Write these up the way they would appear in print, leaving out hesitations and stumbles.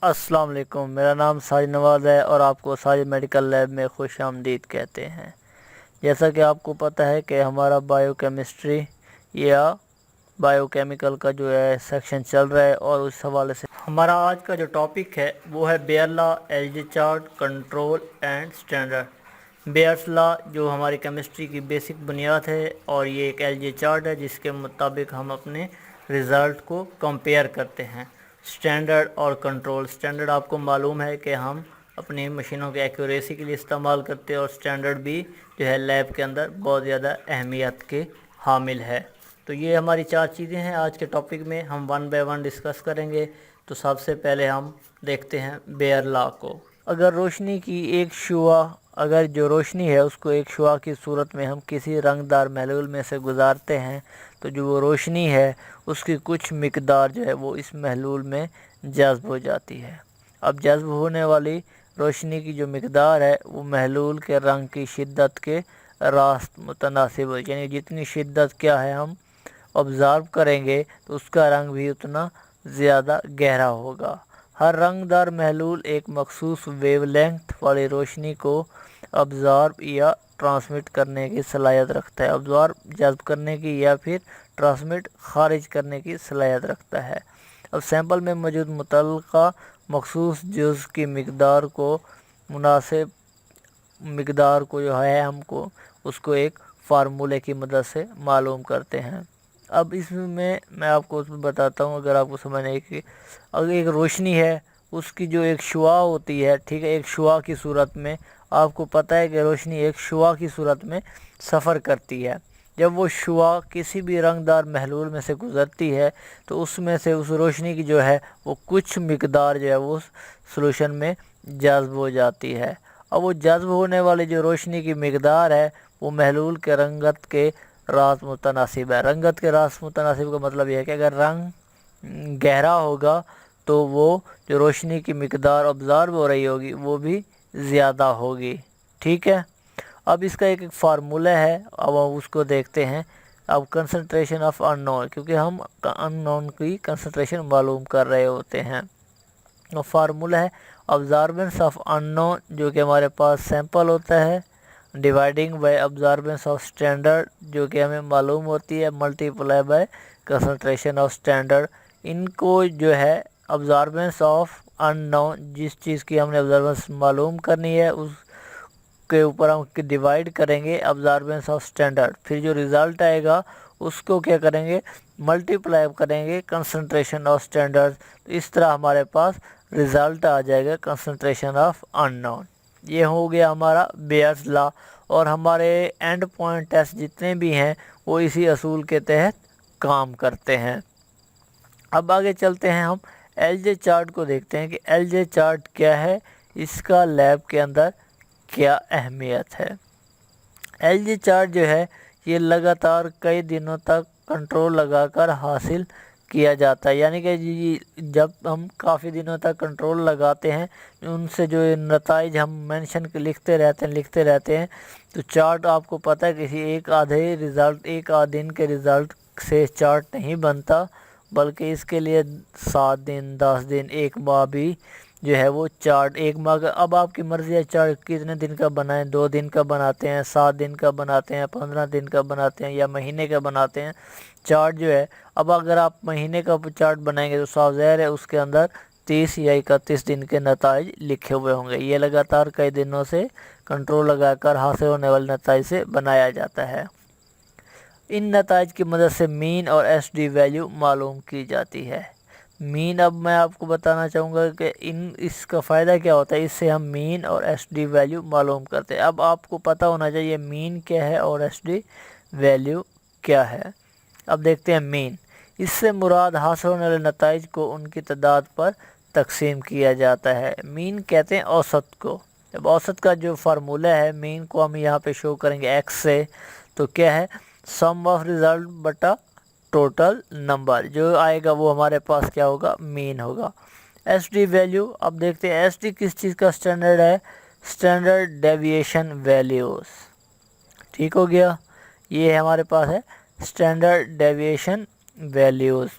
السلام علیکم، میرا نام ساجد نواز ہے اور آپ کو ساجد میڈیکل لیب میں خوش آمدید کہتے ہیں۔ جیسا کہ آپ کو پتہ ہے کہ ہمارا بائیو کیمسٹری یا بائیو کیمیکل کا جو ہے سیکشن چل رہا ہے، اور اس حوالے سے ہمارا آج کا جو ٹاپک ہے وہ ہے Beer law, L G chart, control and standard. Beer's law جو ہماری کیمسٹری کی بیسک بنیاد ہے، اور یہ ایک ایل جی چارٹ ہے جس کے مطابق ہم اپنے رزلٹ کو کمپیئر کرتے ہیں۔ سٹینڈرڈ اور کنٹرول، سٹینڈرڈ آپ کو معلوم ہے کہ ہم اپنی مشینوں کے ایکوریسی کے لیے استعمال کرتے ہیں، اور سٹینڈرڈ بھی جو ہے لیب کے اندر بہت زیادہ اہمیت کے حامل ہے۔ تو یہ ہماری 4 چیزیں ہیں آج کے ٹاپک میں، ہم 1 بائی 1 ڈسکس کریں گے۔ تو سب سے پہلے ہم دیکھتے ہیں بیئر لا کو۔ اگر روشنی کی ایک شعاع، اگر جو روشنی ہے اس کو ایک شعاع کی صورت میں ہم کسی رنگ دار محلول میں سے گزارتے ہیں، تو جو وہ روشنی ہے اس کی کچھ مقدار جو ہے وہ اس محلول میں جذب ہو جاتی ہے۔ اب جذب ہونے والی روشنی کی جو مقدار ہے وہ محلول کے رنگ کی شدت کے راست متناسب ہے، یعنی جتنی شدت کیا ہے ہم آبزرو کریں گے تو اس کا رنگ بھی اتنا زیادہ گہرا ہوگا۔ ہر رنگ دار محلول ایک مخصوص ویو لینتھ والی روشنی کو آبزرو یا ٹرانسمٹ کرنے کی صلاحیت رکھتا ہے۔ آبزرو جذب کرنے کی یا پھر ٹرانسمٹ خارج کرنے کی صلاحیت رکھتا ہے۔ اب سیمپل میں موجود متعلقہ مخصوص جزء کی مقدار کو مناسب مقدار کو جو ہے ہم کو اس کو ایک فارمولے کی مدد سے معلوم کرتے ہیں۔ اب اس میں آپ کو بتاتا ہوں، اگر آپ کو سمجھنے کہ اگر ایک روشنی ہے اس کی جو ایک شعاع ہوتی ہے، ٹھیک ہے، ایک شعاع کی صورت میں آپ کو پتہ ہے کہ روشنی ایک شعاع کی صورت میں سفر کرتی ہے۔ جب وہ شعاع کسی بھی رنگ دار محلول میں سے گزرتی ہے تو اس میں سے اس روشنی کی جو ہے وہ کچھ مقدار جو ہے وہ سلوشن میں جذب ہو جاتی ہے۔ اب وہ جذب ہونے والی جو روشنی کی مقدار ہے وہ محلول کے رنگت کے راست متناسب ہے۔ رنگت کے راست متناسب کا مطلب یہ ہے کہ اگر رنگ گہرا ہوگا تو وہ جو روشنی کی مقدار آبزرو ہو رہی ہوگی وہ بھی زیادہ ہوگی، ٹھیک ہے۔ اب اس کا ایک فارمولہ ہے، اب ہم اس کو دیکھتے ہیں۔ اب کنسنٹریشن آف ان نون، کیونکہ ہم ان نون کی کنسنٹریشن معلوم کر رہے ہوتے ہیں۔ اور فارمولہ ہے ابزاربنس آف ان نون، جو کہ ہمارے پاس سیمپل ہوتا ہے، dividing by absorbance of standard, جو کہ ہمیں معلوم ہوتی ہے، multiply by concentration of standard. ان کو جو ہے ابزاربنس آف ان نون، جس چیز کی ہم نے ابزاربنس معلوم کرنی ہے اس کے اوپر ہم ڈیوائڈ کریں گے ابزاربنس آف سٹینڈرڈ، پھر جو رزلٹ آئے گا اس کو کیا کریں گے، ملٹی پلائی کریں گے کنسنٹریشن آف سٹینڈرڈ۔ اس طرح ہمارے پاس رزلٹ آ جائے گا کنسنٹریشن آف ان نون۔ یہ ہو گیا ہمارا بیئرس لا، اور ہمارے اینڈ پوائنٹ ٹیسٹ جتنے بھی ہیں وہ اسی اصول کے تحت کام کرتے ہیں۔ اب آگے چلتے ہیں، ہم ایل جے چارٹ کو دیکھتے ہیں کہ ایل جے چارٹ کیا ہے، اس کا لیب کے اندر کیا اہمیت ہے۔ ایل جی چارٹ جو ہے یہ لگاتار کئی دنوں تک کنٹرول لگا کر حاصل کیا جاتا ہے، یعنی کہ جب ہم کافی دنوں تک کنٹرول لگاتے ہیں ان سے جو نتائج ہم مینشن لکھتے رہتے ہیں تو چارٹ آپ کو پتہ ہے کسی ایک آدھ دن کے رزلٹ سے چارٹ نہیں بنتا، بلکہ اس کے لیے 7 دن، 10 دن، 1 ماہ بھی جو ہے وہ چارٹ، 1 ماہ کا اب آپ کی مرضی ہے چارٹ کتنے دن کا بنائیں، 2 دن کا بناتے ہیں، 7 دن کا بناتے ہیں، 15 دن کا بناتے ہیں، یا مہینے کا بناتے ہیں چارٹ جو ہے۔ اب اگر آپ مہینے کا چارٹ بنائیں گے تو صاف ظاہر ہے اس کے اندر 30 یا 31 دن کے نتائج لکھے ہوئے ہوں گے۔ یہ لگاتار کئی دنوں سے کنٹرول لگا کر حاصل ہونے والے نتائج سے بنایا جاتا ہے۔ ان نتائج کی مدد سے مین اور ایس ڈی ویلیو معلوم کی جاتی ہے۔ مین، اب میں آپ کو بتانا چاہوں گا کہ اس کا فائدہ کیا ہوتا ہے، اس سے ہم مین اور ایس ڈی ویلیو معلوم کرتے ہیں۔ اب آپ کو پتہ ہونا چاہیے مین کیا ہے اور ایس ڈی ویلیو کیا ہے۔ اب دیکھتے ہیں مین، اس سے مراد حاصل ہونے والے نتائج کو ان کی تعداد پر تقسیم کیا جاتا ہے۔ مین کہتے ہیں اوسط کو۔ اب اوسط کا جو فارمولہ ہے، مین کو ہم یہاں پہ شو کریں گے ایکس سے، تو کیا ہے، سم آف رزلٹ بٹا ٹوٹل نمبر، جو آئے گا وہ ہمارے پاس کیا ہوگا، مین ہوگا۔ ایس ڈی ویلیو، اب دیکھتے ہیں ایس ڈی کس چیز کا سٹینڈرڈ ہے، سٹینڈرڈ ڈیویشن ویلیوز، ٹھیک ہو گیا، یہ ہمارے پاس ہے سٹینڈرڈ ڈیویشن ویلیوز۔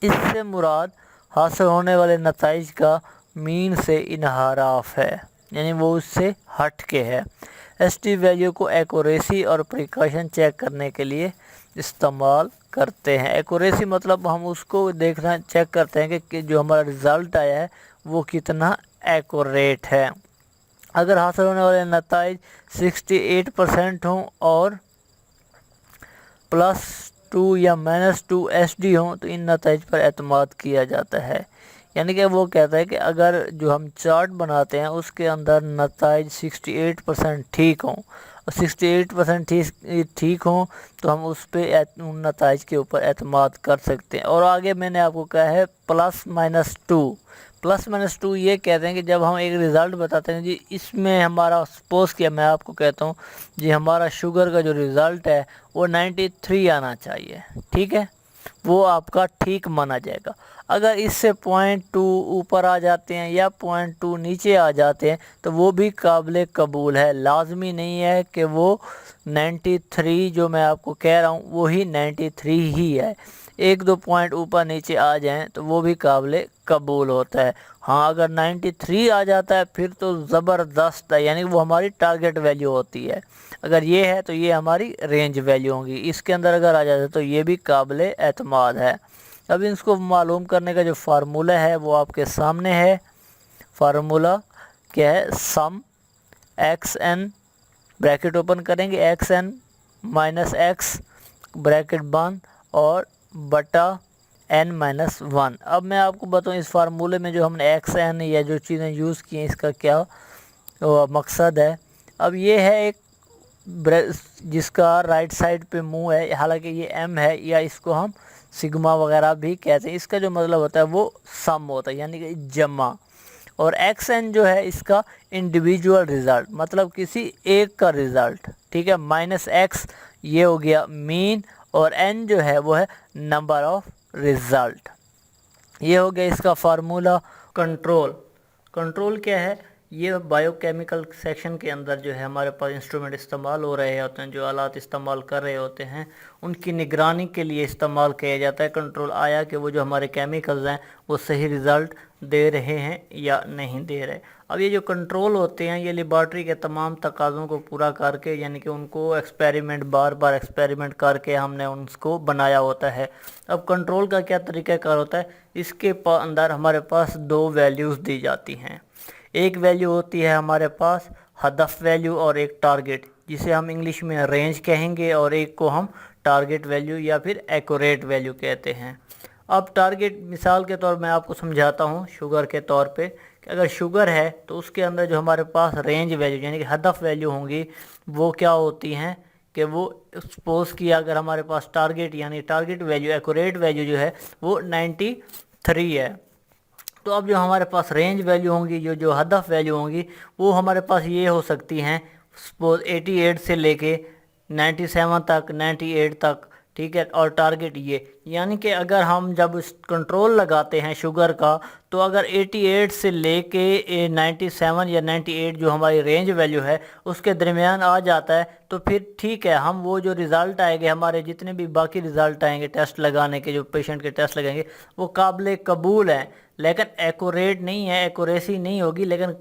اس سے مراد حاصل ہونے والے نتائج کا مین سے انحراف ہے، یعنی وہ اس سے ہٹ کے ہے۔ ایس ٹی ویلیو کو ایکوریسی اور پریکاشن چیک کرنے کے لیے استعمال کرتے ہیں۔ ایکوریسی مطلب ہم اس کو دیکھنا چیک کرتے ہیں کہ جو ہمارا رزلٹ آیا ہے وہ کتنا ایکوریٹ ہے۔ اگر حاصل ہونے والے نتائج 68% ہوں اور +2 یا -2 ایس ڈی ہوں تو ان نتائج پر اعتماد کیا جاتا ہے۔ یعنی کہ وہ کہتا ہے کہ اگر جو ہم چارٹ بناتے ہیں اس کے اندر نتائج 68% ٹھیک ہوں اور 68% ٹھیک ہوں تو ہم اس پہ ان نتائج کے اوپر اعتماد کر سکتے ہیں۔ اور آگے میں نے آپ کو کہا ہے +-2 +-2 یہ کہتے ہیں کہ جب ہم ایک رزلٹ بتاتے ہیں جی اس میں ہمارا سپوز کیا میں آپ کو کہتا ہوں جی ہمارا شوگر کا جو رزلٹ ہے وہ 93 آنا چاہیے، ٹھیک ہے، وہ آپ کا ٹھیک مانا جائے گا۔ اگر اس سے 0.2 اوپر آ جاتے ہیں یا 0.2 نیچے آ جاتے ہیں تو وہ بھی قابل قبول ہے، لازمی نہیں ہے کہ وہ 93 جو میں آپ کو کہہ رہا ہوں وہی 93 ہی ہے، 1-2 پوائنٹ اوپر نیچے آ جائیں تو وہ بھی قابل قبول ہوتا ہے۔ ہاں اگر 93 آ جاتا ہے پھر تو زبردست ہے، یعنی وہ ہماری ٹارگٹ ویلیو ہوتی ہے۔ اگر یہ ہے تو یہ ہماری رینج ویلیو ہوں گی، اس کے اندر اگر آ جاتا ہے تو یہ بھی قابل اعتماد ہے۔ اب اس کو معلوم کرنے کا جو فارمولہ ہے وہ آپ کے سامنے ہے۔ فارمولہ کیا ہے؟ سم xn بریکٹ اوپن کریں گے xn -x بریکٹ بند اور بٹا n-1۔ اب میں آپ کو بتاؤں اس فارمولے میں جو ہم نے xn یا جو چیزیں یوز کی ہیں اس کا کیا مقصد ہے۔ اب یہ ہے ایک جس کا رائٹ سائڈ پہ منہ ہے، حالانکہ یہ m ہے یا اس کو ہم سگما وغیرہ بھی کہتے ہیں، اس کا جو مطلب ہوتا ہے وہ سم ہوتا ہے یعنی کہ جمع، اور xn جو ہے اس کا انڈیویجول رزلٹ مطلب کسی ایک کا رزلٹ، ٹھیک ہے، -x یہ ہو گیا مین اور n جو ہے وہ ہے نمبر آف رزلٹ۔ یہ ہو گیا اس کا فارمولہ۔ کنٹرول کیا ہے؟ یہ بائیو کیمیکل سیکشن کے اندر جو ہے ہمارے پاس انسٹرومنٹ استعمال ہو رہے ہوتے ہیں، جو آلات استعمال کر رہے ہوتے ہیں ان کی نگرانی کے لیے استعمال کیا جاتا ہے۔ کنٹرول آیا کہ وہ جو ہمارے کیمیکلز ہیں وہ صحیح رزلٹ دے رہے ہیں یا نہیں دے رہے۔ اب یہ جو کنٹرول ہوتے ہیں یہ لیبارٹری کے تمام تقاضوں کو پورا کر کے، یعنی کہ ان کو ایکسپیریمنٹ بار ایکسپیریمنٹ کر کے ہم نے ان کو بنایا ہوتا ہے۔ اب کنٹرول کا کیا طریقہ کار ہوتا ہے؟ اس کے اندر ہمارے پاس 2 ویلیوز دی جاتی ہیں۔ ایک ویلیو ہوتی ہے ہمارے پاس ہدف ویلیو اور ایک ٹارگٹ، جسے ہم انگلش میں رینج کہیں گے، اور ایک کو ہم ٹارگٹ ویلیو یا پھر ایکوریٹ ویلیو کہتے ہیں۔ اب ٹارگٹ مثال کے طور میں آپ کو سمجھاتا ہوں شوگر کے طور پہ کہ اگر شوگر ہے تو اس کے اندر جو ہمارے پاس رینج ویلیو یعنی کہ ہدف ویلیو ہوں گی وہ کیا ہوتی ہیں کہ وہ سپوز کیا اگر ہمارے پاس ٹارگٹ یعنی ٹارگٹ ویلیو ایکوریٹ ویلیو جو ہے وہ 93 ہے، تو اب جو ہمارے پاس رینج ویلیو ہوں گی جو ہدف ویلیو ہوں گی وہ ہمارے پاس یہ ہو سکتی ہیں سپوز 88 سے لے کے 97 تک 98 تک، ٹھیک ہے، اور ٹارگٹ یہ، یعنی کہ اگر ہم جب کنٹرول لگاتے ہیں شوگر کا تو اگر 88 سے لے کے 97 یا 98 جو ہماری رینج ویلیو ہے اس کے درمیان آ جاتا ہے تو پھر ٹھیک ہے، ہم وہ جو رزلٹ آئے گے ہمارے جتنے بھی باقی رزلٹ آئیں گے ٹیسٹ لگانے کے، جو پیشنٹ کے ٹیسٹ لگائیں گے وہ قابل قبول ہیں، لیکن ایکوریٹ نہیں ہے، ایکوریسی نہیں ہوگی، لیکن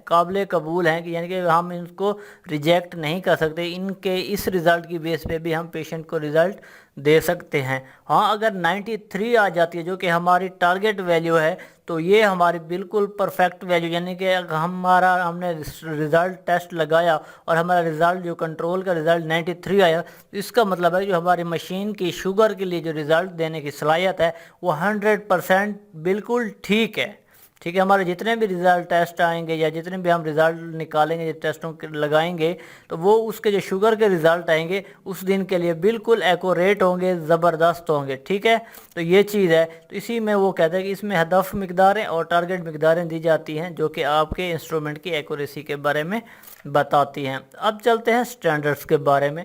قابل قبول ہیں کہ یعنی کہ ہم ان کو ریجیکٹ نہیں کر سکتے، ان کے اس رزلٹ کی بیس پہ بھی ہم پیشنٹ کو رزلٹ دے سکتے ہیں۔ ہاں اگر 93 آ جاتی ہے جو کہ ہماری ٹارگٹ ویلیو ہے تو یہ ہماری بالکل پرفیکٹ ویلیو، یعنی کہ ہم نے رزلٹ ٹیسٹ لگایا اور ہمارا رزلٹ جو کنٹرول کا رزلٹ 93 آیا، اس کا مطلب ہے جو ہماری مشین کی شوگر کے لیے جو رزلٹ دینے کی صلاحیت ہے وہ 100% بالکل ٹھیک ہے۔ ٹھیک ہے، ہمارے جتنے بھی رزلٹ ٹیسٹ آئیں گے یا جتنے بھی ہم رزلٹ نکالیں گے ٹیسٹوں کے لگائیں گے تو وہ اس کے جو شوگر کے رزلٹ آئیں گے اس دن کے لیے بالکل ایکوریٹ ہوں گے، زبردست ہوں گے، ٹھیک ہے۔ تو یہ چیز ہے، تو اسی میں وہ کہتے ہیں کہ اس میں ہدف مقداریں اور ٹارگٹ مقداریں دی جاتی ہیں جو کہ آپ کے انسٹرومنٹ کی ایکوریسی کے بارے میں بتاتی ہیں۔ اب چلتے ہیں سٹینڈرڈز کے بارے میں۔